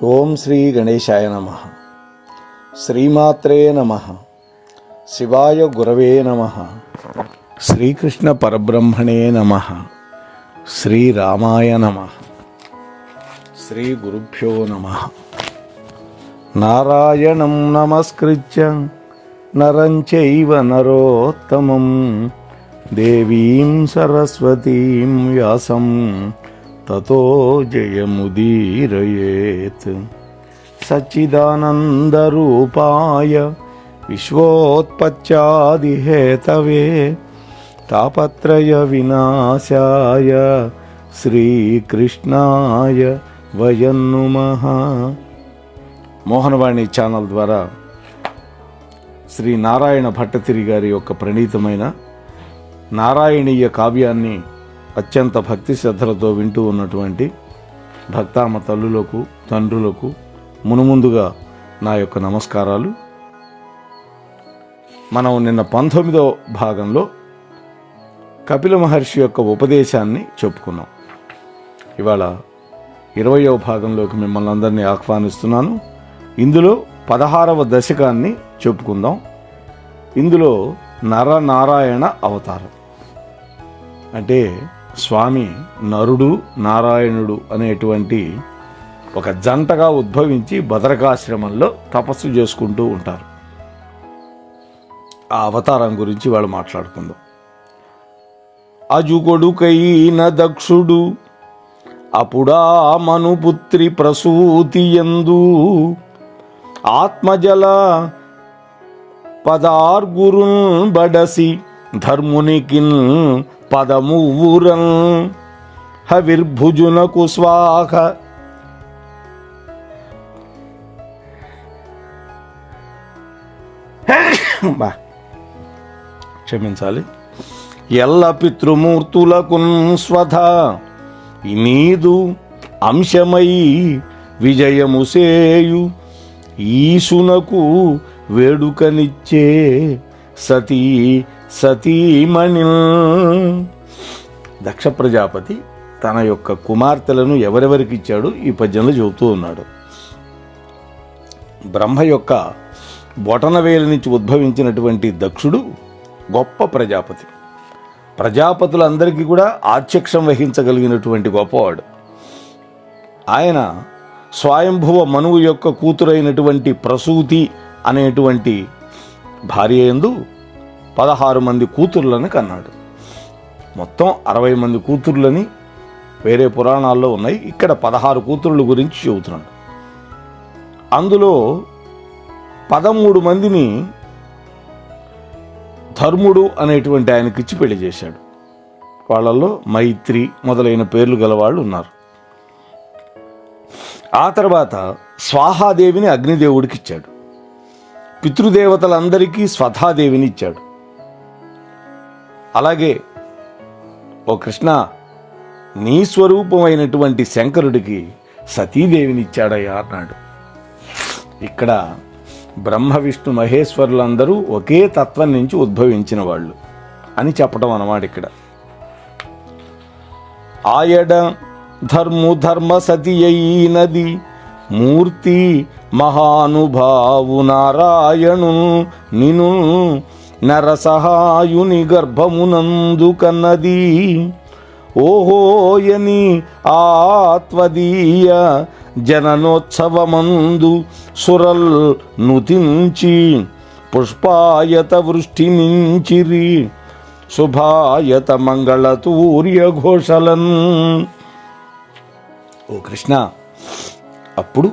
ఓం శ్రీ గణేశాయ నమః. శ్రీమాత్రే నమః. శివాయ గురవే నమః. శ్రీకృష్ణ పరబ్రహ్మణే నమః. శ్రీరామాయ నమః. శ్రీ గురుభ్యో నమః. నారాయణం నమస్కృత్య నరం చైవ నరోత్తమం దేవీం సరస్వతీం వ్యాసం తతో జయముదీరయేత్. సచ్చిదానందరూపాయ విశ్వోత్పత్యాదిహేతవే తాపత్రయ వినాశాయ శ్రీకృష్ణాయ వయం నమః. మోహనవాణి ఛానల్ ద్వారా శ్రీ నారాయణ భట్టతిరి గారి యొక్క ప్రణీతమైన నారాయణీయ కావ్యాన్ని అత్యంత భక్తి శ్రద్ధలతో వింటూ ఉన్నటువంటి భక్తామ తల్లులకు తండ్రులకు మునుముందుగా నా యొక్క నమస్కారాలు. మనం నిన్న 19వ భాగంలో కపిల మహర్షి యొక్క ఉపదేశాన్ని చెప్పుకున్నాం. ఇవాళ 20వ భాగంలోకి మిమ్మల్ని అందరినీ ఆహ్వానిస్తున్నాను. ఇందులో 16వ దశకాన్ని చెప్పుకుందాం. ఇందులో నరనారాయణ అవతారం అంటే స్వామి నరుడు నారాయణుడు అనేటువంటి ఒక జంటగా ఉద్భవించి బదరకాశ్రమంలో తపస్సు చేసుకుంటూ ఉంటారు. ఆ అవతారం గురించి వాళ్ళు మాట్లాడుకుందాం. అజుగొడుకైన దక్షుడు అప్పుడా మనుపుత్రి ప్రసూతి యందు ఆత్మజల పదార్గురున్ బడసి ధర్మునికిన్ పదమువురన్ హవిర్భుజునకు స్వాహ క్షమించాలి. ఎల్ల పితృమూర్తులకు స్వధ నీదు అంశమై విజయము సేయు ఈశునకు వేడుకనిచ్చే సతీమణి. దక్ష ప్రజాపతి తన యొక్క కుమార్తెలను ఎవరెవరికి ఇచ్చాడు ఈ పద్యంలో చెబుతూ ఉన్నాడు. బ్రహ్మ యొక్క బొటనవేలు నుంచి ఉద్భవించినటువంటి దక్షుడు గొప్ప ప్రజాపతి. ప్రజాపతులందరికీ కూడా ఆధ్యక్షం వహించగలిగినటువంటి గొప్పవాడు. ఆయన స్వయంభువ మనువు యొక్క కూతురైనటువంటి ప్రసూతి అనేటువంటి భార్య యందు 16 మంది కూతుర్లను కన్నాడు. మొత్తం 60 మంది కూతుర్లని వేరే పురాణాల్లో ఉన్నాయి. ఇక్కడ 16 కూతుర్ల గురించి చెబుతున్నాడు. అందులో 13 మందిని ధర్ముడు అనేటువంటి ఆయనకిచ్చి పెళ్లి చేశాడు. వాళ్ళల్లో మైత్రి మొదలైన పేర్లు గలవాళ్ళు ఉన్నారు. ఆ తర్వాత స్వాహాదేవిని అగ్నిదేవుడికి ఇచ్చాడు. పితృదేవతలందరికీ స్వధాదేవిని ఇచ్చాడు. అలాగే ఓ కృష్ణ, నీ స్వరూపమైనటువంటి శంకరుడికి సతీదేవిని ఇచ్చాడయ్యా అన్నాడు. ఇక్కడ బ్రహ్మ విష్ణు మహేశ్వరులందరూ ఒకే తత్వం నుంచి ఉద్భవించిన వాళ్ళు అని చెప్పడం అన్నమాట. ఇక్కడ ఆయడ ధర్మ సతి అయినది మూర్తి మహానుభావు నారాయణు నిను నరసహాయుని గర్భమునందు కన్నది ఓహోయని ఆత్వదీయ జననోత్సవమందు సురల్ నుతించి పుష్పాయత వృష్టి నించిరి శుభాయత మంగళతూర్య ఘోషలన్. ఓ కృష్ణ, అప్పుడు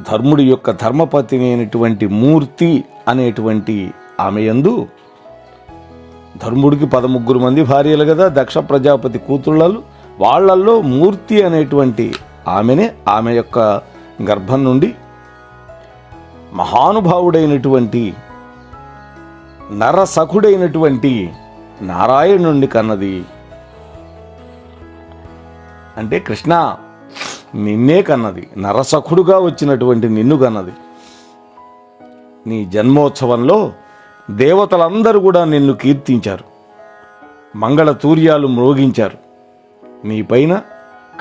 ధర్ముడి యొక్క ధర్మపత్ని అయినటువంటి మూర్తి అనేటువంటి ఆమె యందు, ధర్ముడికి 13 మంది భార్యలు కదా దక్ష ప్రజాపతి కూతుళ్ళలు, వాళ్ళల్లో మూర్తి అనేటువంటి ఆమె యొక్క గర్భం నుండి మహానుభావుడైనటువంటి నరసఖుడైనటువంటి నారాయణుణ్ణి కన్నది. అంటే కృష్ణ నిన్నే కన్నది, నరసఖుడుగా వచ్చినటువంటి నిన్ను కన్నది. నీ జన్మోత్సవంలో దేవతలందరూ కూడా నిన్ను కీర్తించారు, మంగళ తూర్యాలు మ్రోగించారు. నీ పైన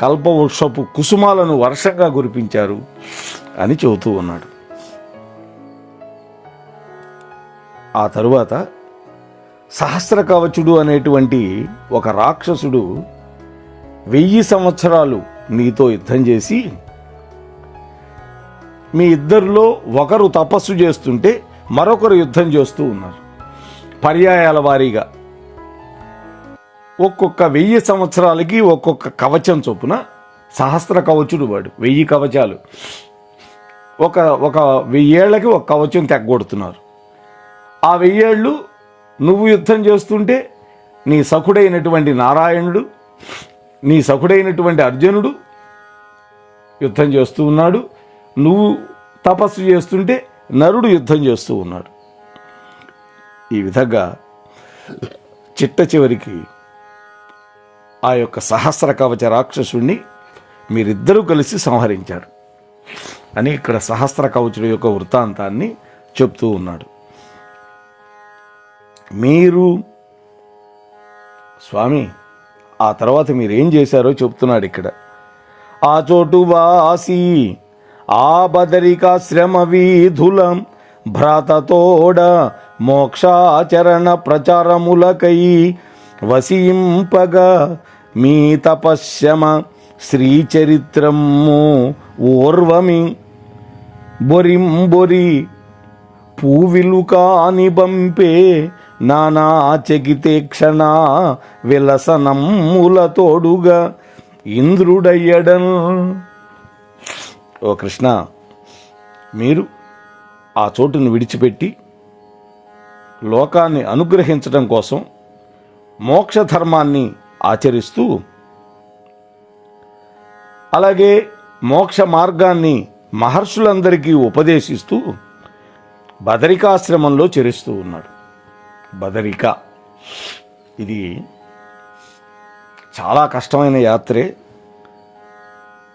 కల్పవృక్షపు కుసుమాలను వర్షంగా కురిపించారు అని చెబుతూ ఉన్నాడు. ఆ తరువాత సహస్ర కవచుడు అనేటువంటి ఒక రాక్షసుడు 1000 సంవత్సరాలు నీతో యుద్ధం చేసి, మీ ఇద్దరిలో ఒకరు తపస్సు చేస్తుంటే మరొకరు యుద్ధం చేస్తూ ఉన్నారు. పర్యాయాల వారీగా ఒక్కొక్క 1000 సంవత్సరాలకి ఒక్కొక్క కవచం చొప్పున సహస్ర కవచుడు వాడు. 1000 కవచాలు ఒక 1000 ఏళ్ళకి ఒక కవచం తెగ్గొడుతున్నారు. ఆ 1000 ఏళ్ళు నువ్వు యుద్ధం చేస్తుంటే నీ సఖుడైనటువంటి నారాయణుడు, నీ సఖుడైనటువంటి అర్జునుడు యుద్ధం చేస్తూ ఉన్నాడు. నువ్వు తపస్సు చేస్తుంటే నరుడు యుద్ధం చేస్తూ ఉన్నాడు. ఈ విధంగా చిట్ట చివరికి ఆ యొక్క సహస్ర కవచ రాక్షసుణ్ణి మీరిద్దరూ కలిసి సంహరించారు అని ఇక్కడ సహస్ర కవచుడు యొక్క వృత్తాంతాన్ని చెప్తూ ఉన్నాడు. మీరు స్వామి ఆ తర్వాత మీరేం చేశారో చెప్తున్నాడు ఇక్కడ. ఆ చోటు వాసి ఆ బదరికాశ్రమ వీధులం భ్రాతతోడ మోక్షాచరణ ప్రచారములకై వసింపగా మీ తపశ్యమ శ్రీచరిత్రము ఓర్వమి బొరింబొరి పూవిలు కాని బంపే నానా చకితే క్షణ విలసనమ్ముల తోడుగా ఇంద్రుడయ్యడన్. ఓ కృష్ణ, మీరు ఆ చోటును విడిచిపెట్టి లోకాన్ని అనుగ్రహించడం కోసం మోక్ష ధర్మాన్ని ఆచరిస్తూ, అలాగే మోక్ష మార్గాన్ని మహర్షులందరికీ ఉపదేశిస్తూ బదరికాశ్రమంలో చరిస్తూ ఉన్నాడు. బదరిక ఇది చాలా కష్టమైన యాత్రే.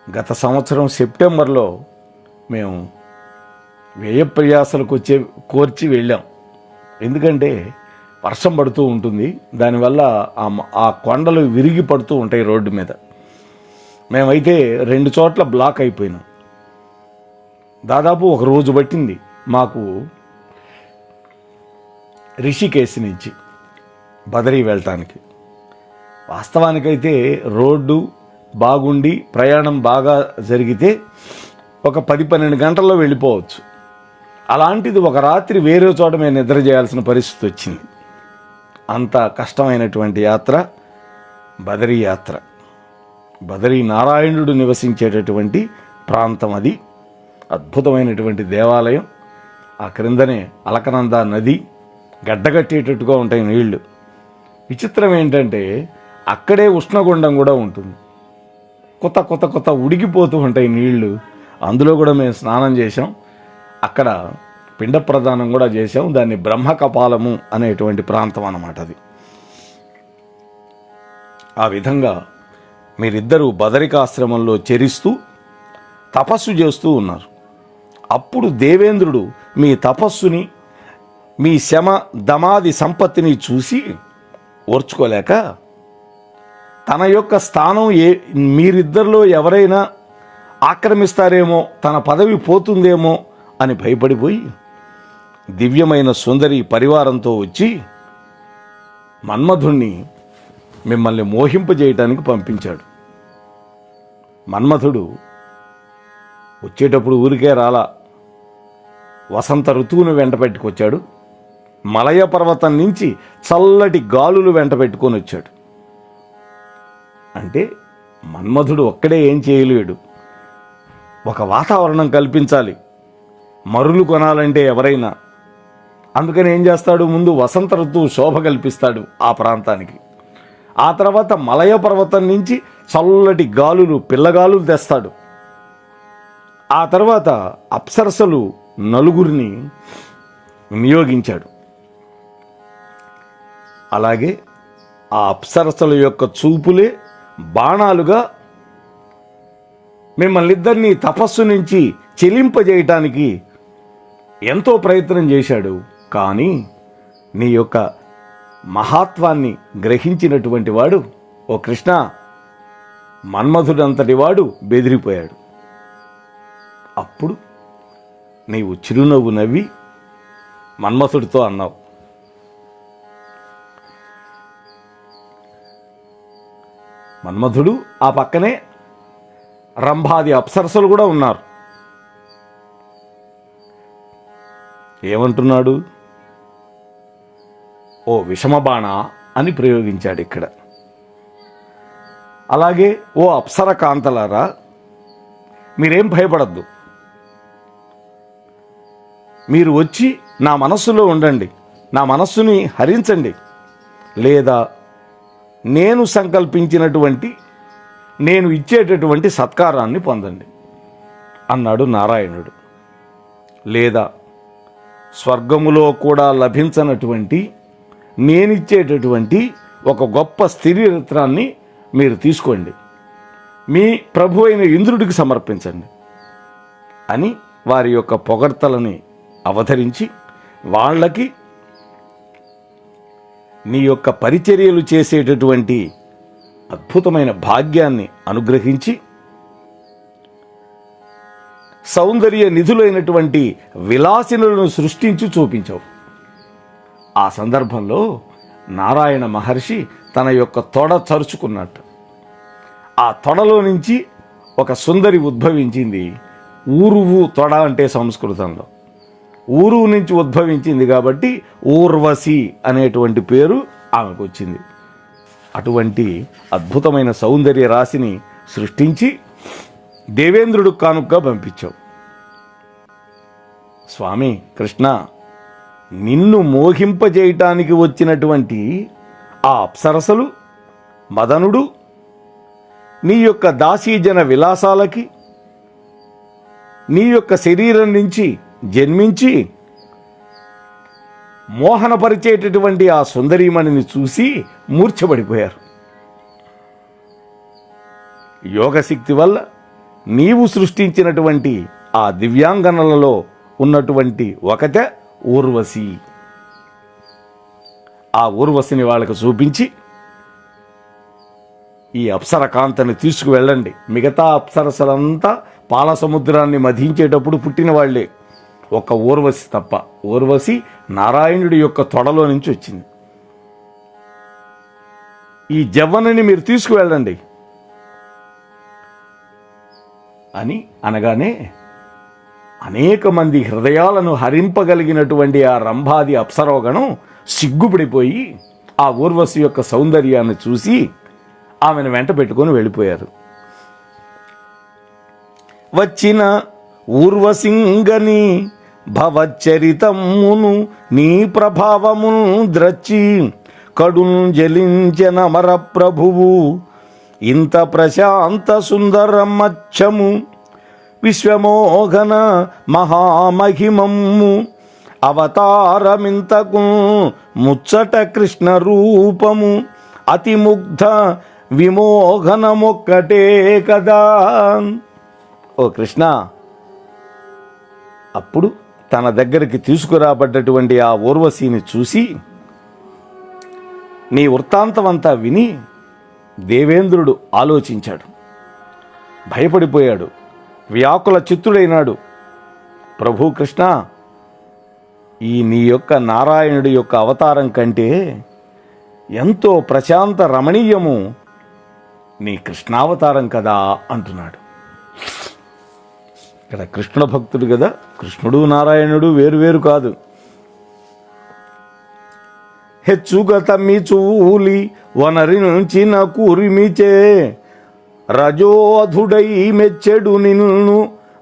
గత సంవత్సరం సెప్టెంబర్లో మేము వ్యయప్రయాసలకు కోర్చి వెళ్ళాం. ఎందుకంటే వర్షం పడుతూ ఉంటుంది, దానివల్ల ఆ కొండలు విరిగి పడుతూ ఉంటాయి రోడ్డు మీద. మేమైతే 2 చోట్ల బ్లాక్ అయిపోయినాం. దాదాపు 1 రోజు పట్టింది మాకు రిషికేశ్ నుంచి బదరీ వెళ్ళటానికి. వాస్తవానికైతే రోడ్డు బాగుండి ప్రయాణం బాగా జరిగితే ఒక 10-12 గంటల్లో వెళ్ళిపోవచ్చు. అలాంటిది ఒక రాత్రి వేరే చోట మేము నిద్ర చేయాల్సిన పరిస్థితి వచ్చింది. అంత కష్టమైనటువంటి యాత్ర బదరీ యాత్ర. బదరీ నారాయణుడు నివసించేటటువంటి ప్రాంతం అది. అద్భుతమైనటువంటి దేవాలయం. ఆ క్రిందనే అలకనంద నది, గడ్డగట్టేటట్టుగా ఉంటాయి నీళ్లు. విచిత్రం ఏంటంటే అక్కడే ఉష్ణగుండం కూడా ఉంటుంది. కొత్త ఉడికిపోతూ ఉంటాయి నీళ్లు. అందులో కూడా మేము స్నానం చేశాం. అక్కడ పిండ ప్రదానం కూడా చేశాం. దాన్ని బ్రహ్మకపాలము అనేటువంటి ప్రాంతం అన్నమాట అది. ఆ విధంగా మీరిద్దరూ బదరికాశ్రమంలో చరిస్తూ తపస్సు చేస్తూ ఉన్నారు. అప్పుడు దేవేంద్రుడు మీ తపస్సుని, మీ శమ దమాది సంపత్తిని చూసి ఓర్చుకోలేక తన యొక్క స్థానం మీరిద్దరిలో ఎవరైనా ఆక్రమిస్తారేమో, తన పదవి పోతుందేమో అని భయపడిపోయి దివ్యమైన సుందరి పరివారంతో వచ్చి మన్మధుణ్ణి మిమ్మల్ని మోహింపజేయటానికి పంపించాడు. మన్మధుడు వచ్చేటప్పుడు ఊరికే రాలా, వసంత ఋతువును వెంట పెట్టుకొచ్చాడు. మలయ పర్వతం నుంచి చల్లటి గాలులు వెంట పెట్టుకొని వచ్చాడు. అంటే మన్మధుడు ఒక్కడే ఏం చేయలేడు, ఒక వాతావరణం కల్పించాలి మరులు కొనాలంటే ఎవరైనా. అందుకని ఏం చేస్తాడు, ముందు వసంత ఋతువు శోభ కల్పిస్తాడు ఆ ప్రాంతానికి. ఆ తర్వాత మలయ పర్వతం నుంచి చల్లటి గాలులు, పిల్లగాలులు తెస్తాడు. ఆ తర్వాత అప్సరసలు 4 నియోగించాడు. అలాగే ఆ అప్సరసల యొక్క చూపులే బాణాలుగా మిమ్మల్ని ఇద్దరినీ తపస్సు నుంచి చెలింపజేయటానికి ఎంతో ప్రయత్నం చేశాడు. కానీ నీ యొక్క మహాత్వాన్ని గ్రహించినటువంటి వాడు, ఓ కృష్ణ, మన్మధుడంతటి వాడు బెదిరిపోయాడు. అప్పుడు నీవు చిరునవ్వు నవ్వి మన్మథుడితో అన్నావు, మన్మథుడు ఆ పక్కనే రంభాది అప్సరసలు కూడా ఉన్నారు. ఏమంటున్నాడు? ఓ విషమబాణ అని ప్రయోగించాడు ఇక్కడ. అలాగే ఓ అప్సర కాంతలారా, మీరేం భయపడద్దు, మీరు వచ్చి నా మనస్సులో ఉండండి, నా మనస్సుని హరించండి, లేదా నేను సంకల్పించినటువంటి నేను ఇచ్చేటటువంటి సత్కారాన్ని పొందండి అన్నాడు నారాయణుడు. లేదా స్వర్గములో కూడా లభించనటువంటి నేనిచ్చేటటువంటి ఒక గొప్ప స్థిరత్రాన్ని మీరు తీసుకోండి, మీ ప్రభు అయిన ఇంద్రుడికి సమర్పించండి అని వారి యొక్క పొగడ్తలని అవతరించి వాళ్ళకి నీ యొక్క పరిచర్యలు చేసేటటువంటి అద్భుతమైన భాగ్యాన్ని అనుగ్రహించి సౌందర్య నిధులైనటువంటి విలాసినులను సృష్టించి చూపించావు. ఆ సందర్భంలో నారాయణ మహర్షి తన యొక్క తొడ చరుచుకున్నట్టు ఆ తొడలో నుంచి ఒక సుందరి ఉద్భవించింది. ఊరువు తొడ అంటే సంస్కృతంలో ఊరువు నుంచి ఉద్భవించింది కాబట్టి ఊర్వశి అనేటువంటి పేరు ఆమెకు వచ్చింది. అటువంటి అద్భుతమైన సౌందర్య రాశిని సృష్టించి దేవేంద్రుడు కానుకగా పంపించావు. స్వామి కృష్ణ, నిన్ను మోహింపజేయటానికి వచ్చినటువంటి ఆ అప్సరసలు, మదనుడు నీ యొక్క దాసీజన విలాసాలకి నీ యొక్క శరీరం నుంచి జన్మించి మోహనపరిచేటటువంటి ఆ సుందరీమణిని చూసి మూర్ఛపడిపోయారు. యోగశక్తి వల్ల నీవు సృష్టించినటువంటి ఆ దివ్యాంగనలలో ఉన్నటువంటి ఒకతే ఊర్వశి. ఆ ఊర్వశిని వాళ్ళకు చూపించి ఈ అప్సర కాంతని తీసుకువెళ్ళండి. మిగతా అప్సరసలంతా పాల సముద్రాన్ని మధించేటప్పుడు పుట్టిన వాళ్లే, ఒక ఊర్వశి తప్ప. ఊర్వశి నారాయణుడి యొక్క తొడలో నుంచి వచ్చింది. ఈ జవ్వనని మీరు తీసుకువెళ్ళండి అని అనగానే అనేక మంది హృదయాలను హరింపగలిగినటువంటి ఆ రంభాది అప్సరోగణం సిగ్గుపడిపోయి ఆ ఊర్వశి యొక్క సౌందర్యాన్ని చూసి ఆమెను వెంట పెట్టుకొని వెళ్ళిపోయారు. వచ్చిన ఊర్వశింగని భవచరితమును నీ ప్రభావమును ద్రచ్చి కడును జలించిన మర ప్రభువు ఇంత ప్రశాంత సుందరమచ్చము విశ్వమోహన మహామహిమము అవతారమింతకు ముచ్చట కృష్ణ రూపము అతిముగ్ధ విమోహనమొక్కటే కదా. ఓ కృష్ణ, అప్పుడు తన దగ్గరికి తీసుకురాబడ్డటువంటి ఆ ఊర్వశిని చూసి నీ వృత్తాంతమంతా విని దేవేంద్రుడు ఆలోచించాడు, భయపడిపోయాడు, వ్యాకుల చిత్తుడైనాడు. ప్రభు కృష్ణ, ఈ నీ యొక్క నారాయణుడి యొక్క అవతారం కంటే ఎంతో ప్రశాంత రమణీయము నీ కృష్ణావతారం కదా అంటున్నాడు. ఇక్కడ కృష్ణ భక్తుడు కదా, కృష్ణుడు నారాయణుడు వేరువేరు కాదు. హెచ్చుగా తమ్మి చూలి వనరించిన కూరిమిచే రజోధుడై మెచ్చెడు నిన్ను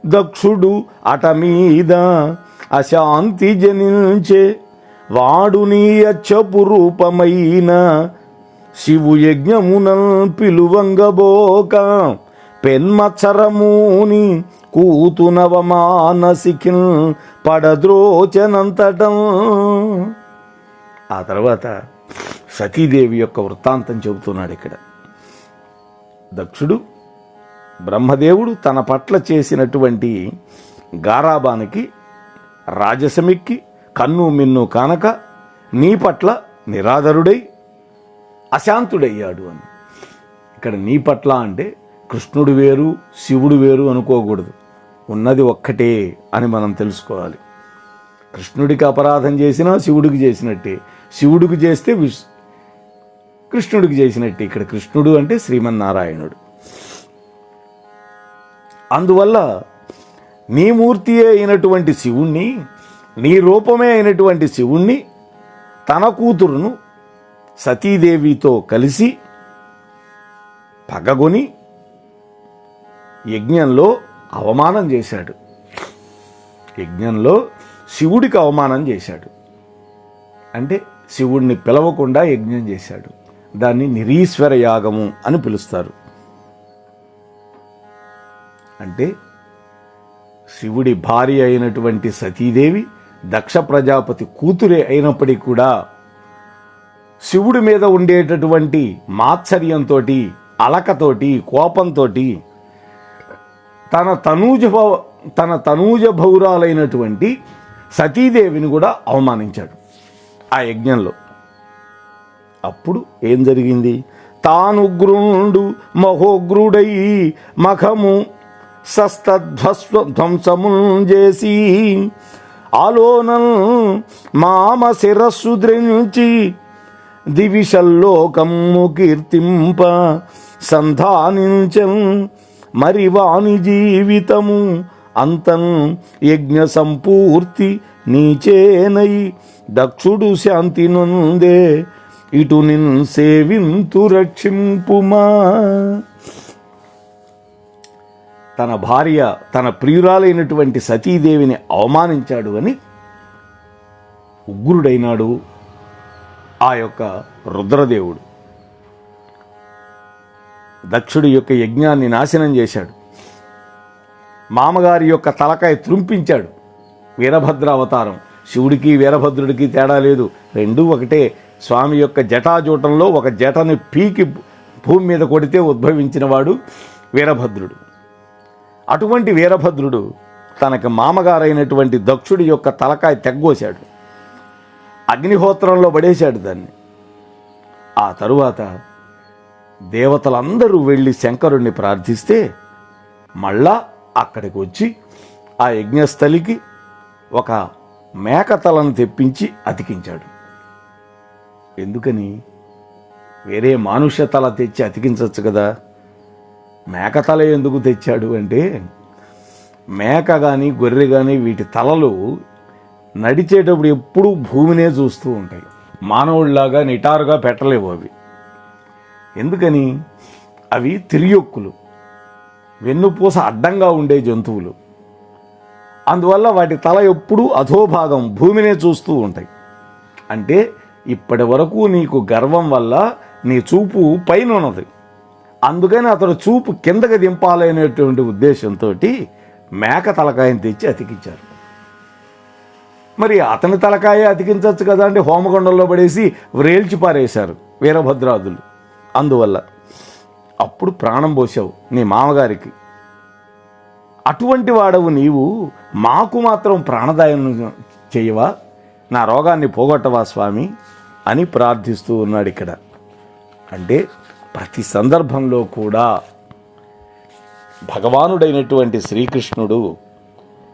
దక్షుడు అట మీద అశాంతి జనించే వాడు నీ అచ్చపు రూపమైన శివు యజ్ఞమునల్ పిలువంగబోక పెన్మత్సరముని కూతునవ మానసికిన్ పడద్రోచనంతటం. ఆ తర్వాత సతీదేవి యొక్క వృత్తాంతం చెబుతున్నాడు ఇక్కడ. దక్షుడు బ్రహ్మదేవుడు తన పట్ల చేసినటువంటి గారాబానికి రాజసమిక్కి కన్ను మిన్ను కానక నీ పట్ల నిరాదరుడై అశాంతుడయ్యాడు అని. ఇక్కడ నీ పట్ల అంటే కృష్ణుడు వేరు శివుడు వేరు అనుకోకూడదు. ఉన్నది ఒక్కటే అని మనం తెలుసుకోవాలి. కృష్ణుడికి అపరాధం చేసినా శివుడికి చేసినట్టే, శివుడికి చేస్తే కృష్ణుడికి చేసినట్టే. ఇక్కడ కృష్ణుడు అంటే శ్రీమన్నారాయణుడు. అందువల్ల నీ మూర్తియే అయినటువంటి శివుణ్ణి, నీ రూపమే అయినటువంటి శివుణ్ణి తన కూతురును సతీదేవితో కలిసి పగగొని యజ్ఞంలో అవమానం చేశాడు. యజ్ఞంలో శివుడికి అవమానం చేశాడు. అంటే శివుడిని పిలవకుండా యజ్ఞం చేశాడు. దాన్ని నిరీశ్వర యాగము అని పిలుస్తారు. అంటే శివుడి భార్య అయినటువంటి సతీదేవి దక్ష ప్రజాపతి కూతురే అయినప్పటికీ కూడా శివుడి మీద ఉండేటటువంటి మాత్సర్యంతో, అలకతోటి, కోపంతో తన తనూజ భౌరాలైనటువంటి సతీదేవిని కూడా అవమానించాడు ఆ యజ్ఞంలో. అప్పుడు ఏం జరిగింది? తానుగ్రుండు మహోగ్రుడై మఖము సస్తధ్వంసము చేసి ఆలోనల్ మామ శిరస్సు ద్రించి దివిషల్లోకము కీర్తింప సంధానించం మరి వాని జీవితము అంతన్ యజ్ఞ సంపూర్తి నీచేనై దక్షుడు శాంతి నుందే ఇటు నిన్ సేవింతు రక్షింపుమా. తన భార్య, తన ప్రియురాలైనటువంటి సతీదేవిని అవమానించాడు అని ఉగ్రుడైనాడు ఆ యొక్క రుద్రదేవుడు. దక్షుడి యొక్క యజ్ఞాన్ని నాశనం చేశాడు. మామగారి యొక్క తలకాయ త్రుంపించాడు. వీరభద్ర అవతారం. శివుడికి వీరభద్రుడికి తేడా లేదు, రెండూ ఒకటే. స్వామి యొక్క జటాజూటంలో ఒక జటని పీకి భూమి మీద కొడితే ఉద్భవించినవాడు వీరభద్రుడు. అటువంటి వీరభద్రుడు తనకు మామగారైనటువంటి దక్షుడి యొక్క తలకాయ తెగ్గోశాడు, అగ్నిహోత్రంలో పడేశాడు దాన్ని. ఆ తరువాత దేవతలందరూ వెళ్ళి శంకరుణ్ణి ప్రార్థిస్తే మళ్ళా అక్కడికి వచ్చి ఆ యజ్ఞస్థలికి ఒక మేకతలను తెప్పించి అతికించాడు. ఎందుకని? వేరే మానుష్య తల తెచ్చి అతికించవచ్చు కదా. మేకతల ఎందుకు తెచ్చాడు అంటే, మేక కానీ గొర్రె కానీ వీటి తలలు నడిచేటప్పుడు ఎప్పుడూ భూమినే చూస్తూ ఉంటాయి. మానవుడిలాగా నిటారుగా పెట్టలేవు అవి. ఎందుకని? అవి తిరియొక్కులు, వెన్నుపూస అడ్డంగా ఉండే జంతువులు. అందువల్ల వాటి తల ఎప్పుడూ అధోభాగం భూమినే చూస్తూ ఉంటాయి. అంటే ఇప్పటి వరకు నీకు గర్వం వల్ల నీ చూపు పైన ఉన్నది, అందుకని అతడు చూపు కిందకి దింపాలనేటువంటి ఉద్దేశంతో మేక తలకాయని తెచ్చి అతికించారు. మరి అతని తలకాయ అతికించవచ్చు కదా అంటే హోమగుండంలో పడేసి వ్రేల్చి పారేశారు వీరభద్రాదులు. అందువల్ల అప్పుడు ప్రాణం పోసావు నీ మామగారికి. అటువంటి వాడవు నీవు మాకు మాత్రం ప్రాణదాయం చేయవా, నా రోగాన్ని పోగొట్టవా స్వామి అని ప్రార్థిస్తూ ఉన్నాడు ఇక్కడ. అంటే ప్రతి సందర్భంలో కూడా భగవానుడైనటువంటి శ్రీకృష్ణుడు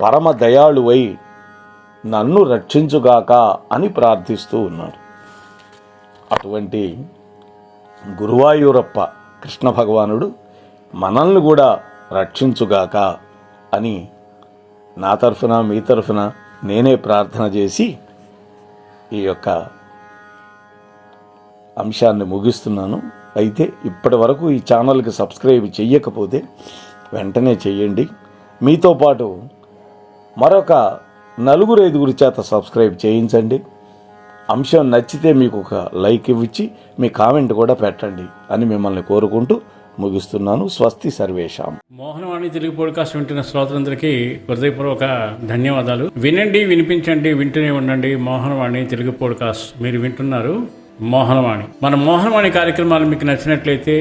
పరమ దయాళువై నన్ను రక్షించుగాక అని ప్రార్థిస్తూ ఉన్నాడు. అటువంటి గురువాయూరప్ప కృష్ణ భగవానుడు మనల్ని కూడా రక్షించుగాక అని నా తరఫున మీ తరఫున నేనే ప్రార్థన చేసి ఈ యొక్క అంశాన్ని ముగిస్తున్నాను. అయితే ఇప్పటి వరకు ఈ ఛానల్కి సబ్స్క్రైబ్ చెయ్యకపోతే వెంటనే చెయ్యండి. మీతో పాటు మరొక 4-5 చేత సబ్స్క్రైబ్ చేయించండి. అంశం నచ్చితే మీకు ఒక లైక్ ఇవ్చి మీ కామెంట్ కూడా పెట్టండి అని మిమ్మల్ని కోరుకుంటూ ముగిస్తున్నాను. స్వస్తి సర్వేషాం. మోహనవాణి తెలుగు పోడ్కాస్ట్ వింటున్న శ్రోతలందరికీ హృదయపూర్వక ధన్యవాదాలు. వినండి, వినిపించండి, వింటూనే ఉండండి. మోహనవాణి తెలుగు పోడ్కాస్ట్ మీరు వింటున్నారు. మోహనవాణి. మన మోహనవాణి కార్యక్రమాలు మీకు నచ్చినట్లయితే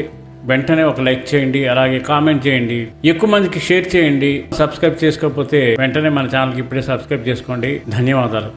వెంటనే ఒక లైక్ చేయండి, అలాగే కామెంట్ చేయండి, ఎక్కువ మందికి షేర్ చేయండి. సబ్స్క్రైబ్ చేసుకోకపోతే వెంటనే మన ఛానల్కి ఇప్పుడే సబ్స్క్రైబ్ చేసుకోండి. ధన్యవాదాలు.